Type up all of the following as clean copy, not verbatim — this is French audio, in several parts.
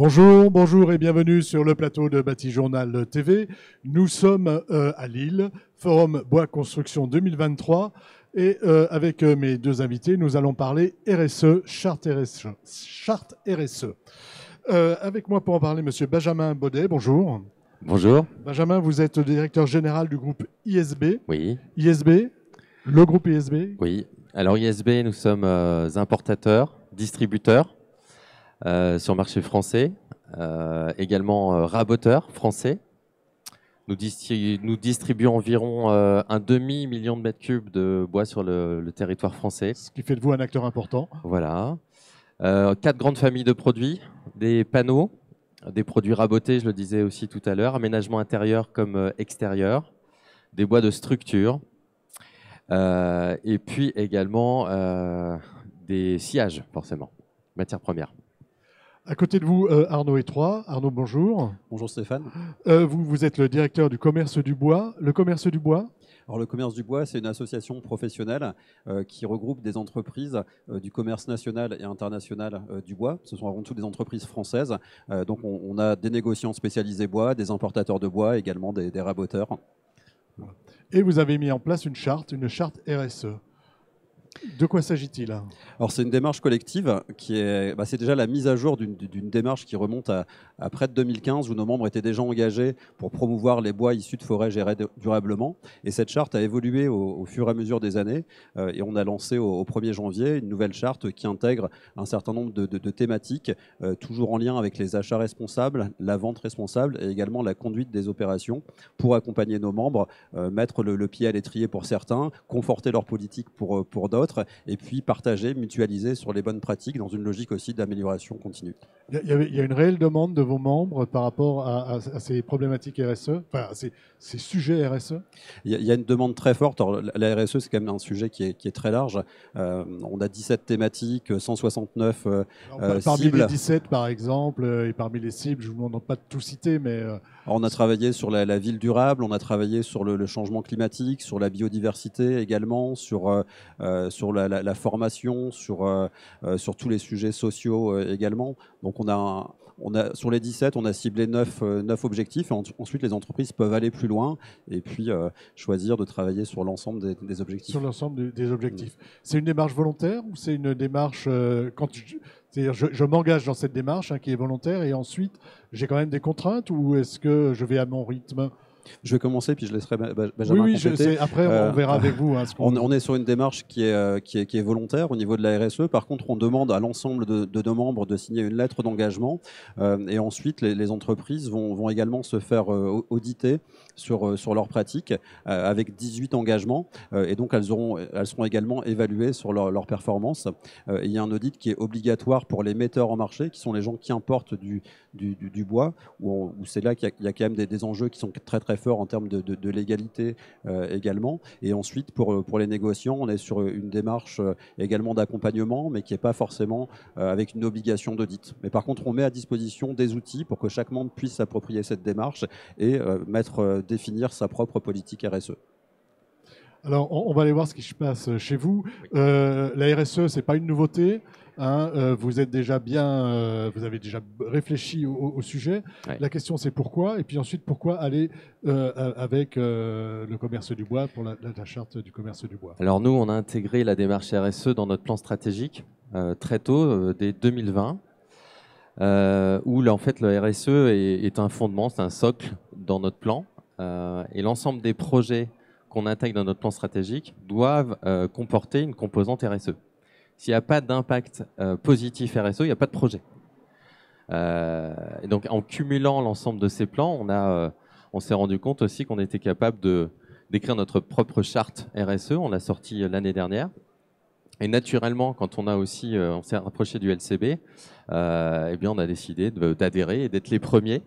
Bonjour, bonjour et bienvenue sur le plateau de Batijournal TV. Nous sommes à Lille, Forum Bois Construction 2023 et avec mes deux invités, nous allons parler RSE, charte RSE. Charte RSE. Avec moi pour en parler, monsieur Benjamin Baudet, bonjour. Bonjour. Benjamin, vous êtes directeur général du groupe ISB. Oui. ISB, le groupe ISB. Oui. Alors ISB, nous sommes importateurs, distributeurs sur le marché français, également raboteurs français. Nous distribuons environ un demi-million de mètres cubes de bois sur le territoire français. Ce qui fait de vous un acteur important. Voilà. 4 grandes familles de produits, des panneaux, des produits rabotés, je le disais aussi tout à l'heure, aménagement intérieur comme extérieur, des bois de structure, et puis également des sillages, forcément, matières premières. À côté de vous, Arnaud Étroit. Arnaud, bonjour. Bonjour Stéphane. Vous êtes le directeur du commerce du bois. Le commerce du bois ? Alors, le commerce du bois, c'est une association professionnelle qui regroupe des entreprises du commerce national et international du bois. Ce sont avant tout des entreprises françaises. Donc on a des négociants spécialisés bois, des importateurs de bois, également des raboteurs. Et vous avez mis en place une charte RSE. De quoi s'agit-il ? Alors c'est une démarche collective qui est, c'est déjà la mise à jour d'une démarche qui remonte à près de 2015 où nos membres étaient déjà engagés pour promouvoir les bois issus de forêts gérées durablement. Et cette charte a évolué au fur et à mesure des années et on a lancé au 1er janvier une nouvelle charte qui intègre un certain nombre de thématiques, toujours en lien avec les achats responsables, la vente responsable et également la conduite des opérations pour accompagner nos membres, mettre le pied à l'étrier pour certains, conforter leur politique pour d'autres, et puis partager, mutualiser sur les bonnes pratiques dans une logique aussi d'amélioration continue. Il y a une réelle demande de vos membres par rapport à ces problématiques RSE, enfin à ces sujets RSE ? Il y a une demande très forte. Alors, la RSE, c'est quand même un sujet qui est très large. On a 17 thématiques, 169 parmi cibles. les 17, par exemple, et parmi les cibles, je ne vous demande pas de tout citer, mais... Alors, on a travaillé sur la ville durable, on a travaillé sur le changement climatique, sur la biodiversité également, sur la formation, sur tous les sujets sociaux également. Donc on a sur les 17, on a ciblé 9 objectifs. Et ensuite, les entreprises peuvent aller plus loin et puis choisir de travailler sur l'ensemble des objectifs. Sur l'ensemble des objectifs. C'est une démarche volontaire ou c'est une démarche... C'est-à-dire, je m'engage dans cette démarche qui est volontaire et ensuite, j'ai quand même des contraintes ou est-ce que je vais à mon rythme ? Je vais commencer, puis je laisserai Benjamin compléter. Après, on verra avec vous. On est sur une démarche qui est volontaire au niveau de la RSE. Par contre, on demande à l'ensemble de nos membres de signer une lettre d'engagement. Et ensuite, les entreprises vont également se faire auditer sur leurs pratiques avec 18 engagements. Et donc, elles seront également évaluées sur leur performance. Il y a un audit qui est obligatoire pour les metteurs en marché, qui sont les gens qui importent du bois, où c'est là qu'il y a quand même des enjeux qui sont très très fort en termes de légalité également. Et ensuite, pour les négociants, on est sur une démarche également d'accompagnement, mais qui n'est pas forcément avec une obligation d'audit. Mais par contre, on met à disposition des outils pour que chaque membre puisse s'approprier cette démarche et définir sa propre politique RSE. Alors, on va aller voir ce qui se passe chez vous. La RSE, ce n'est pas une nouveauté. Vous avez déjà réfléchi au sujet. Ouais. La question, c'est pourquoi. Et puis ensuite, pourquoi aller avec le commerce du bois pour la charte du commerce du bois. Alors nous, on a intégré la démarche RSE dans notre plan stratégique très tôt, dès 2020, où en fait, le RSE est un fondement, c'est un socle dans notre plan. Et l'ensemble des projets qu'on intègre dans notre plan stratégique doivent comporter une composante RSE. S'il n'y a pas d'impact positif RSE, il n'y a pas de projet. Et donc, en cumulant l'ensemble de ces plans, on s'est rendu compte aussi qu'on était capable d'écrire notre propre charte RSE. On l'a sortie l'année dernière. Et naturellement, quand on s'est rapproché du LCB, eh bien, on a décidé d'adhérer et d'être les premiers.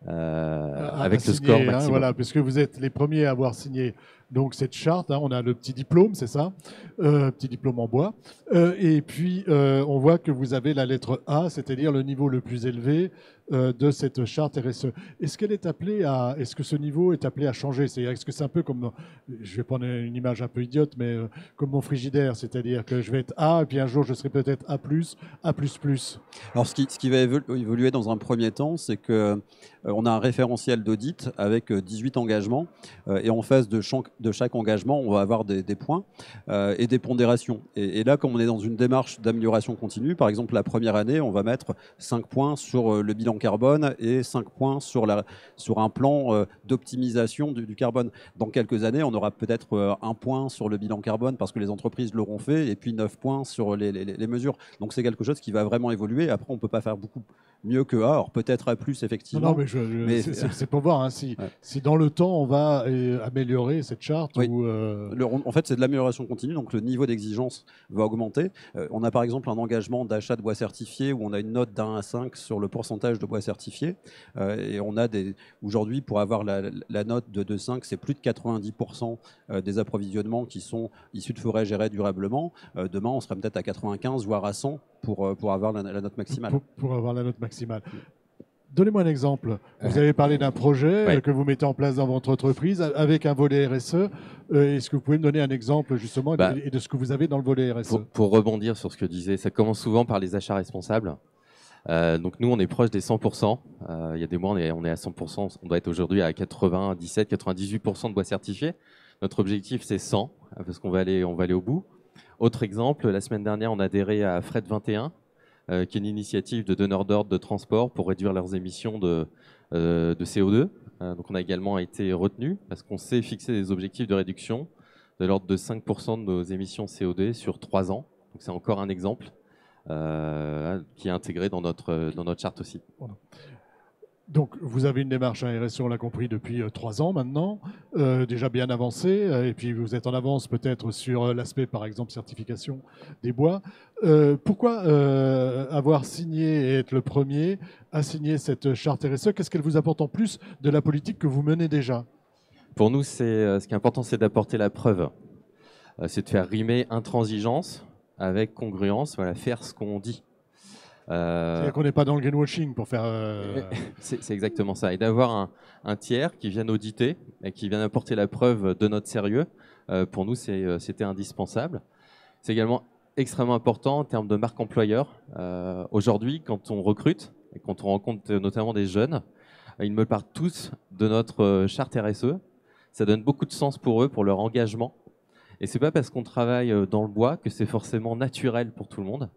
Avec le score maximum. Voilà, puisque vous êtes les premiers à avoir signé donc cette charte, hein, on a le petit diplôme, c'est ça, petit diplôme en bois, et puis on voit que vous avez la lettre A, c'est-à-dire le niveau le plus élevé de cette charte RSE. Est-ce que ce niveau est appelé à changer? C'est-à-dire, est-ce que c'est un peu comme, je vais prendre une image un peu idiote, mais comme mon frigidaire, c'est-à-dire que je vais être A, et puis un jour je serai peut-être A+, A++. Alors, ce qui va évoluer dans un premier temps, c'est que on a un référentiel d'audit avec 18 engagements, et en face de chaque engagement, on va avoir des points et des pondérations. Et là, comme on est dans une démarche d'amélioration continue, par exemple, la première année, on va mettre 5 points sur le bilan carbone et 5 points sur un plan d'optimisation du carbone. Dans quelques années, on aura peut-être 1 point sur le bilan carbone parce que les entreprises l'auront fait, et puis 9 points sur les mesures. Donc c'est quelque chose qui va vraiment évoluer. Après, on ne peut pas faire beaucoup mieux que A. Alors peut-être A+, effectivement. Non, mais c'est pour voir, hein, si dans le temps on va améliorer cette charte. Oui. Ou, En fait, c'est de l'amélioration continue, donc le niveau d'exigence va augmenter. On a par exemple un engagement d'achat de bois certifié où on a une note d'1 à 5 sur le pourcentage de bois certifié. Et on a aujourd'hui, pour avoir la note de 5, c'est plus de 90% des approvisionnements qui sont issus de forêts gérées durablement. Demain, on sera peut-être à 95, voire à 100 pour avoir la note maximale. Pour avoir la note maximale. Donnez-moi un exemple. Vous avez parlé d'un projet que vous mettez en place dans votre entreprise avec un volet RSE. Est-ce que vous pouvez me donner un exemple justement et de ce que vous avez dans le volet RSE? Pour rebondir sur ce que disait, ça commence souvent par les achats responsables. Donc nous, on est proche des 100%. Il y a des mois, on est à 100%. On doit être aujourd'hui à 97, 98% de bois certifié. Notre objectif, c'est 100, parce qu'on va aller au bout. Autre exemple, la semaine dernière, on a adhéré à Fret 21, qui est une initiative de donneurs d'ordre de transport pour réduire leurs émissions de CO2. Donc on a également été retenu parce qu'on s'est fixé des objectifs de réduction de l'ordre de 5% de nos émissions CO2 sur 3 ans. Donc c'est encore un exemple qui est intégré dans notre charte aussi. Voilà. Donc, vous avez une démarche à RSE, on l'a compris, depuis 3 ans maintenant, déjà bien avancée, et puis vous êtes en avance peut-être sur l'aspect, par exemple, certification des bois. Pourquoi avoir signé et être le premier à signer cette charte RSE? Qu'est-ce qu'elle vous apporte en plus de la politique que vous menez déjà? Pour nous, ce qui est important, c'est d'apporter la preuve. C'est de faire rimer intransigeance avec congruence, voilà, faire ce qu'on dit. C'est-à-dire qu'on n'est pas dans le greenwashing pour faire... C'est exactement ça. Et d'avoir un tiers qui vienne auditer et qui vienne apporter la preuve de notre sérieux, pour nous, c'était indispensable. C'est également extrêmement important en termes de marque employeur. Aujourd'hui, quand on recrute et quand on rencontre notamment des jeunes, ils me parlent tous de notre charte RSE. Ça donne beaucoup de sens pour eux, pour leur engagement. Et c'est pas parce qu'on travaille dans le bois que c'est forcément naturel pour tout le monde.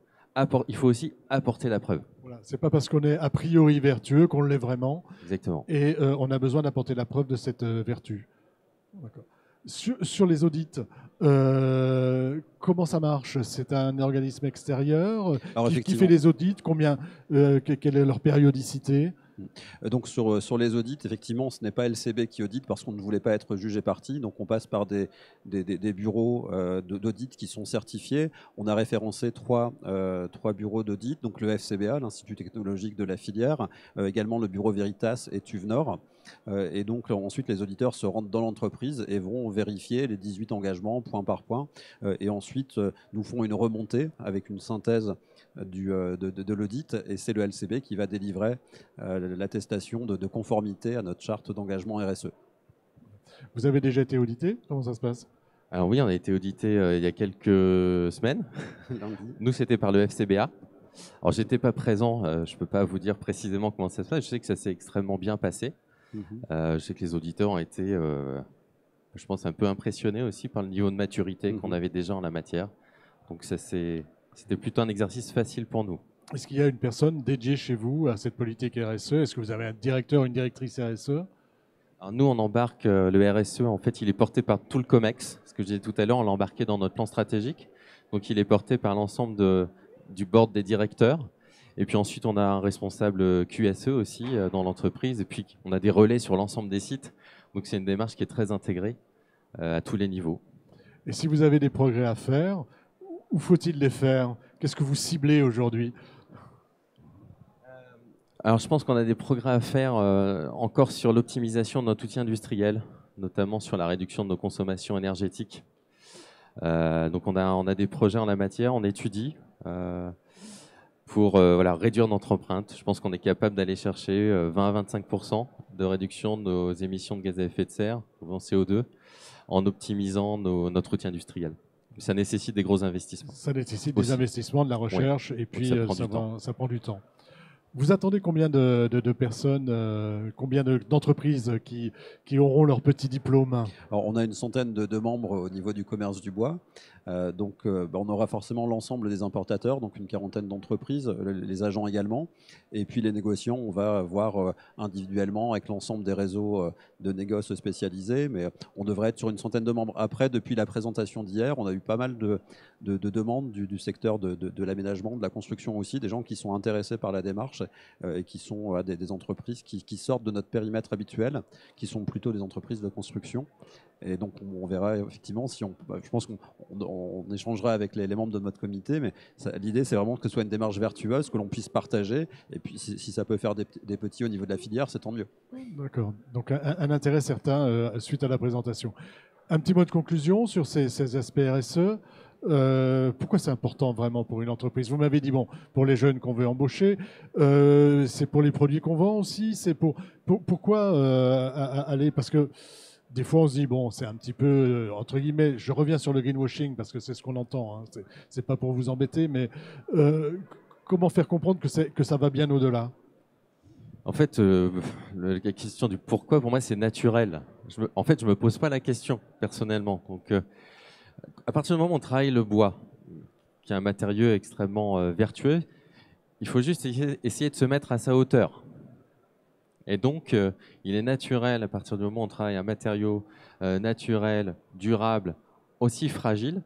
Il faut aussi apporter la preuve. Voilà, c'est pas parce qu'on est a priori vertueux qu'on l'est vraiment. Exactement. Et on a besoin d'apporter la preuve de cette vertu. Sur les audits, comment ça marche? C'est un organisme extérieur qui fait les audits? Quelle est leur périodicité? Donc sur les audits, effectivement, ce n'est pas LCB qui audite parce qu'on ne voulait pas être jugé parti. Donc on passe par des bureaux d'audit qui sont certifiés. On a référencé trois bureaux d'audit, donc le FCBA, l'Institut technologique de la filière, également le bureau Veritas et TÜV Nord. Et donc ensuite les auditeurs se rendent dans l'entreprise et vont vérifier les 18 engagements point par point. Et ensuite nous font une remontée avec une synthèse de l'audit, et c'est le LCB qui va délivrer l'attestation de conformité à notre charte d'engagement RSE. Vous avez déjà été audité? Comment ça se passe? Alors oui, on a été audité il y a quelques semaines. Nous, c'était par le FCBA. Alors, j'étais pas présent, je peux pas vous dire précisément comment ça se passe. Je sais que ça s'est extrêmement bien passé. Je sais que les auditeurs ont été, je pense, un peu impressionnés aussi par le niveau de maturité qu'on avait déjà en la matière. Donc c'était plutôt un exercice facile pour nous. Est-ce qu'il y a une personne dédiée chez vous à cette politique RSE? Est-ce que vous avez un directeur, une directrice RSE? Alors nous, on embarque le RSE, en fait, il est porté par tout le COMEX. Ce que je disais tout à l'heure, on l'a embarqué dans notre plan stratégique. Donc il est porté par l'ensemble du board des directeurs. Et puis ensuite, on a un responsable QSE aussi dans l'entreprise. Et puis, on a des relais sur l'ensemble des sites. Donc, c'est une démarche qui est très intégrée à tous les niveaux. Et si vous avez des progrès à faire, où faut-il les faire? Qu'est-ce que vous ciblez aujourd'hui? Alors, je pense qu'on a des progrès à faire encore sur l'optimisation de notre outil industriel. notamment sur la réduction de nos consommations énergétiques. Donc on a des projets en la matière, on étudie pour réduire notre empreinte. Je pense qu'on est capable d'aller chercher 20 à 25% de réduction de nos émissions de gaz à effet de serre, en CO2, en optimisant notre outil industriel. Ça nécessite des gros investissements. Ça nécessite des investissements, de la recherche, et puis ça prend du temps. Vous attendez combien de personnes, combien d'entreprises qui auront leur petit diplôme? Alors, on a une centaine de membres au niveau du commerce du bois. On aura forcément l'ensemble des importateurs, donc une quarantaine d'entreprises, les agents également. Et puis les négociants, on va voir individuellement avec l'ensemble des réseaux de négoces spécialisés. Mais on devrait être sur une centaine de membres. Après, depuis la présentation d'hier, on a eu pas mal de demandes du secteur de l'aménagement, de la construction aussi, des gens qui sont intéressés par la démarche et qui sont des entreprises qui sortent de notre périmètre habituel, qui sont plutôt des entreprises de construction. Et donc on verra effectivement si je pense qu'on échangera avec les membres de notre comité, mais l'idée c'est vraiment que ce soit une démarche vertueuse, que l'on puisse partager, et puis si ça peut faire des petits au niveau de la filière, c'est tant mieux. D'accord, donc un intérêt certain suite à la présentation. Un petit mot de conclusion sur ces aspects RSE. Pourquoi c'est important vraiment pour une entreprise? Vous m'avez dit, bon, pour les jeunes qu'on veut embaucher, c'est pour les produits qu'on vend aussi, c'est pourquoi aller, parce que des fois on se dit, bon, c'est un petit peu, entre guillemets, je reviens sur le greenwashing parce que c'est ce qu'on entend, hein, c'est pas pour vous embêter, mais comment faire comprendre que ça va bien au-delà? En fait, la question du pourquoi, pour moi, c'est naturel. Je me pose pas la question, personnellement. Donc, à partir du moment où on travaille le bois, qui est un matériau extrêmement vertueux, il faut juste essayer de se mettre à sa hauteur. Et donc, il est naturel, à partir du moment où on travaille un matériau naturel, durable, aussi fragile,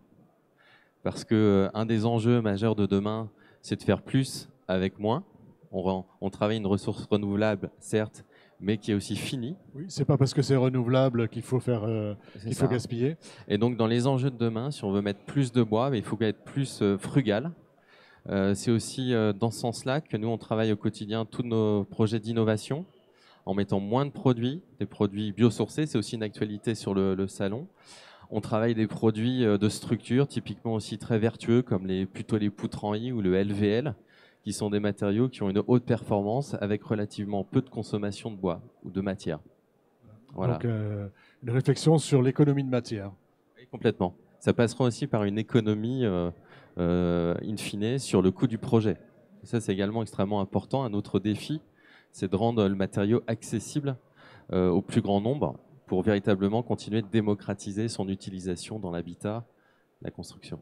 parce qu'un des enjeux majeurs de demain, c'est de faire plus avec moins. On travaille une ressource renouvelable, certes, mais qui est aussi finie. Oui, c'est pas parce que c'est renouvelable qu'il faut gaspiller. Et donc, dans les enjeux de demain, si on veut mettre plus de bois, il faut être plus frugal. C'est aussi dans ce sens-là que nous, on travaille au quotidien tous nos projets d'innovation, en mettant moins de produits, des produits biosourcés, c'est aussi une actualité sur le salon. On travaille des produits de structure, typiquement aussi très vertueux, comme plutôt les poutres en I ou le LVL, qui sont des matériaux qui ont une haute performance avec relativement peu de consommation de bois ou de matière. Voilà. Donc, une réflexion sur l'économie de matière. Oui, complètement. Ça passera aussi par une économie, in fine, sur le coût du projet. Et ça, c'est également extrêmement important. Un autre défi, c'est de rendre le matériau accessible au plus grand nombre pour véritablement continuer de démocratiser son utilisation dans l'habitat, la construction.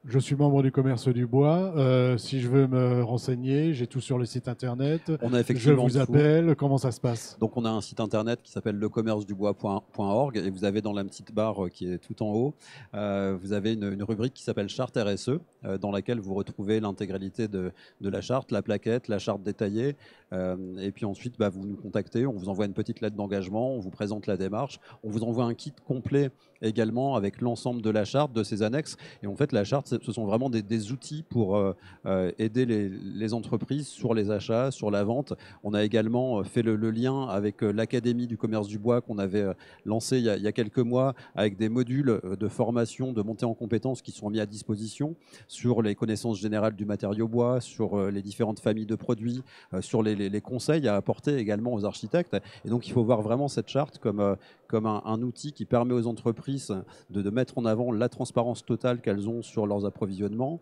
Je suis membre du commerce du bois. Si je veux me renseigner, j'ai tout sur le site internet. On a effectivement je vous appelle. Comment ça se passe? Donc on a un site internet qui s'appelle lecommercedubois.org et vous avez dans la petite barre qui est tout en haut, vous avez une rubrique qui s'appelle charte RSE dans laquelle vous retrouvez l'intégralité de la charte, la plaquette, la charte détaillée. Et puis ensuite, vous nous contactez, on vous envoie une petite lettre d'engagement, on vous présente la démarche, on vous envoie un kit complet également avec l'ensemble de la charte, de ses annexes. Et en fait, la charte, ce sont vraiment des outils pour aider les entreprises sur les achats, sur la vente. On a également fait le lien avec l'Académie du commerce du bois qu'on avait lancé il y a quelques mois avec des modules de formation, de montée en compétences qui sont mis à disposition sur les connaissances générales du matériau bois, sur les différentes familles de produits, sur les conseils à apporter également aux architectes. Et donc, il faut voir vraiment cette charte comme un outil qui permet aux entreprises de mettre en avant la transparence totale qu'elles ont sur leurs approvisionnements.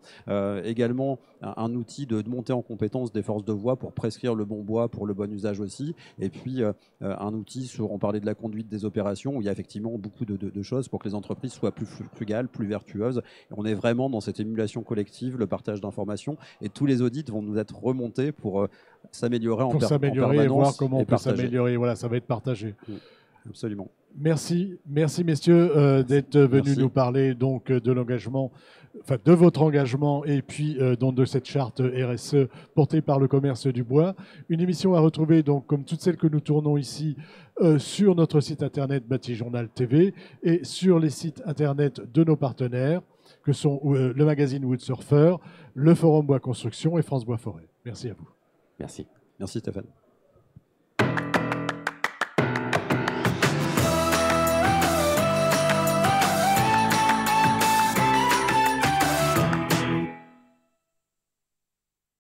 Également, un outil de montée en compétence des forces de voie pour prescrire le bon bois pour le bon usage aussi. Et puis, un outil on parlait de la conduite des opérations, où il y a effectivement beaucoup de choses pour que les entreprises soient plus frugales, plus vertueuses. Et on est vraiment dans cette émulation collective, le partage d'informations. Et tous les audits vont nous être remontés pour s'améliorer en permanence. Et voir comment on peut s'améliorer. Voilà, ça va être partagé. Absolument. Merci messieurs d'être venus nous parler donc de l'engagement, enfin de votre engagement et puis donc de cette charte RSE portée par le commerce du bois. Une émission à retrouver donc comme toutes celles que nous tournons ici sur notre site internet Batijournal TV et sur les sites internet de nos partenaires que sont le magazine Wood Surfer, le Forum Bois Construction et France Bois Forêt. Merci à vous. Merci. Merci Stéphane.